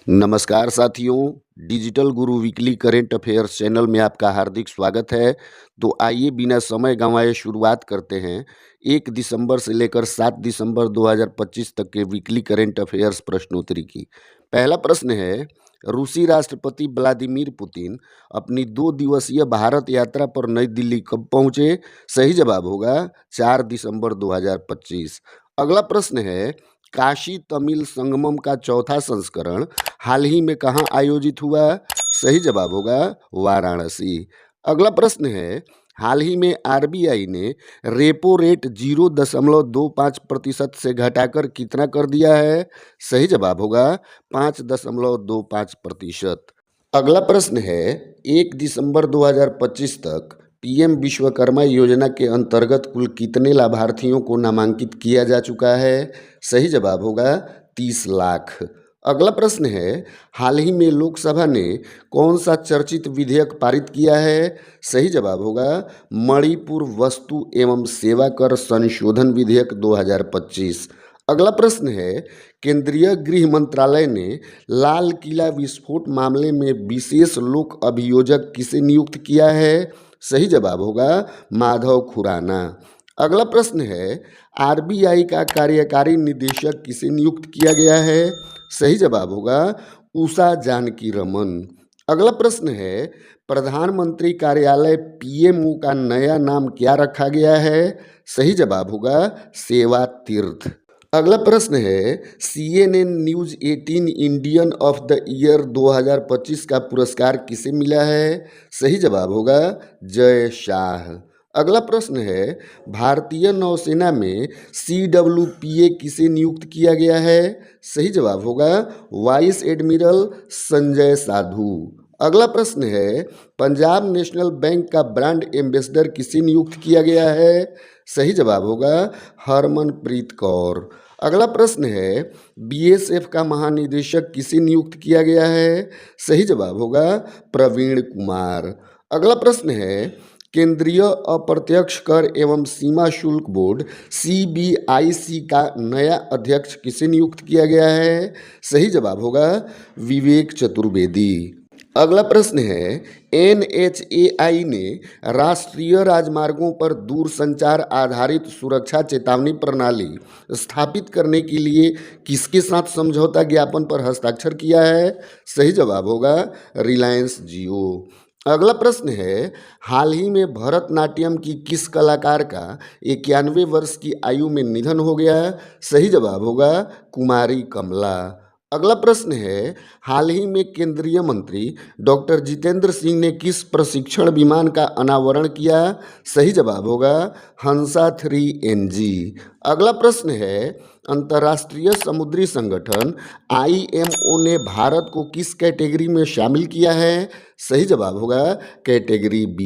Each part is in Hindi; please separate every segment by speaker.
Speaker 1: नमस्कार साथियों, डिजिटल गुरु वीकली करेंट अफेयर्स चैनल में आपका हार्दिक स्वागत है। तो आइए बिना समय गंवाए शुरुआत करते हैं 1 दिसंबर से लेकर 7 दिसंबर 2025 तक के वीकली करेंट अफेयर्स प्रश्नोत्तरी की। पहला प्रश्न है, रूसी राष्ट्रपति व्लादिमीर पुतिन अपनी 2 दिवसीय भारत यात्रा पर नई दिल्ली कब पहुंचे? सही जवाब होगा 4 दिसंबर 2025। अगला प्रश्न है, काशी तमिल संगमम का चौथा संस्करण हाल ही में कहाँ आयोजित हुआ? सही जवाब होगा वाराणसी। अगला प्रश्न है, हाल ही में आरबीआई ने रेपो रेट 0.25% से घटाकर कितना कर दिया है? सही जवाब होगा 5.25%। अगला प्रश्न है, 1 दिसंबर 2025 तक पीएम विश्वकर्मा योजना के अंतर्गत कुल कितने लाभार्थियों को नामांकित किया जा चुका है? सही जवाब होगा 30 लाख। अगला प्रश्न है, हाल ही में लोकसभा ने कौन सा चर्चित विधेयक पारित किया है? सही जवाब होगा मणिपुर वस्तु एवं सेवा कर संशोधन विधेयक 2025। अगला प्रश्न है, केंद्रीय गृह मंत्रालय ने लाल किला विस्फोट मामले में विशेष लोक अभियोजक किसे नियुक्त किया है? सही जवाब होगा माधव खुराना। अगला प्रश्न है, आरबीआई का कार्यकारी निदेशक किसे नियुक्त किया गया है? सही जवाब होगा उषा जानकी रमन। अगला प्रश्न है, प्रधानमंत्री कार्यालय पीएमओ का नया नाम क्या रखा गया है? सही जवाब होगा सेवा तीर्थ। अगला प्रश्न है, CNN news 18 Indian of the year 2025 का पुरस्कार किसे मिला है? सही जवाब होगा जय शाह। अगला प्रश्न है, भारतीय नौसेना में CWPA किसे नियुक्त किया गया है? सही जवाब होगा वाइस एडमिरल संजय साधु। अगला प्रश्न है, पंजाब नेशनल बैंक का ब्रांड एम्बेसडर किसे नियुक्त किया गया है? सही जवाब होगा हरमनप्रीत कौर। अगला प्रश्न है, बीएसएफ का महानिदेशक किसे नियुक्त किया गया है? सही जवाब होगा प्रवीण कुमार। अगला प्रश्न है, केंद्रीय अप्रत्यक्ष कर एवं सीमा शुल्क बोर्ड CBIC का नया अध्यक्ष किसे नियुक्त किया गया है? सही जवाब होगा विवेक चतुर्वेदी। अगला प्रश्न है, NHAI ने राष्ट्रीय राजमार्गों पर दूरसंचार आधारित सुरक्षा चेतावनी प्रणाली स्थापित करने के लिए किसके साथ समझौता ज्ञापन पर हस्ताक्षर किया है? सही जवाब होगा रिलायंस जियो। अगला प्रश्न है, हाल ही में भरतनाट्यम की किस कलाकार का 91 वर्ष की आयु में निधन हो गया? सही जवाब होगा कुमारी कमला। अगला प्रश्न है, हाल ही में केंद्रीय मंत्री डॉक्टर जितेंद्र सिंह ने किस प्रशिक्षण विमान का अनावरण किया? सही जवाब होगा हंसा 3NG। अगला प्रश्न है, अंतर्राष्ट्रीय समुद्री संगठन IMO ने भारत को किस कैटेगरी में शामिल किया है? सही जवाब होगा कैटेगरी B।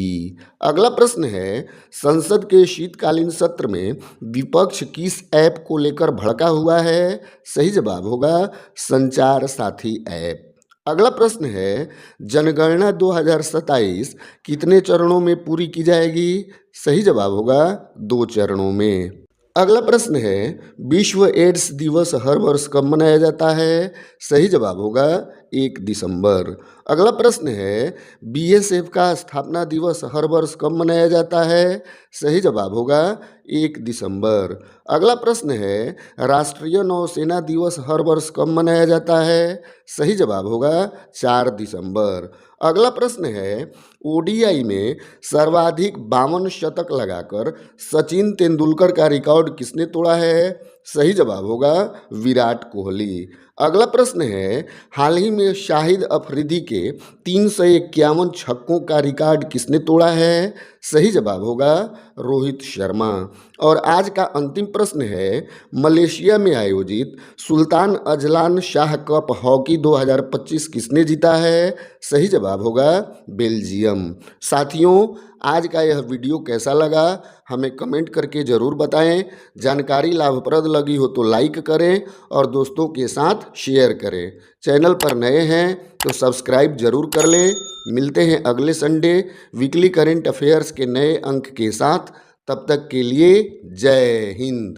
Speaker 1: अगला प्रश्न है, संसद के शीतकालीन सत्र में विपक्ष किस ऐप को लेकर भड़का हुआ है? सही जवाब होगा संचार साथी ऐप। अगला प्रश्न है, जनगणना 2027 कितने चरणों में पूरी की जाएगी? सही जवाब होगा 2 चरणों में। अगला प्रश्न है, विश्व एड्स दिवस हर वर्ष कब मनाया जाता है? सही जवाब होगा 1 दिसंबर। अगला प्रश्न है, BSF का स्थापना दिवस हर वर्ष कब मनाया जाता है? सही जवाब होगा 1 दिसंबर। अगला प्रश्न है, राष्ट्रीय नौसेना दिवस हर वर्ष कब मनाया जाता है? सही जवाब होगा 4 दिसंबर। अगला प्रश्न है, ODI में सर्वाधिक 52 शतक लगाकर सचिन तेंदुलकर का रिकॉर्ड किसने तोड़ा है? सही जवाब होगा विराट कोहली। अगला प्रश्न है, हाल ही में शाहिद अफरीदी के 351 छक्कों का रिकॉर्ड किसने तोड़ा है? सही जवाब होगा रोहित शर्मा। और आज का अंतिम प्रश्न है, मलेशिया में आयोजित Sultan Azlan Shah cup hockey 2025 किसने जीता है? सही जवाब होगा बेल्जियम। साथियों, आज का यह वीडियो कैसा लगा हमें कमेंट करके ज़रूर बताएं। जानकारी लाभप्रद लगी हो तो लाइक करें और दोस्तों के साथ शेयर करें। चैनल पर नए हैं तो सब्सक्राइब जरूर कर लें। मिलते हैं अगले संडे वीकली करेंट अफेयर्स के नए अंक के साथ। तब तक के लिए जय हिंद।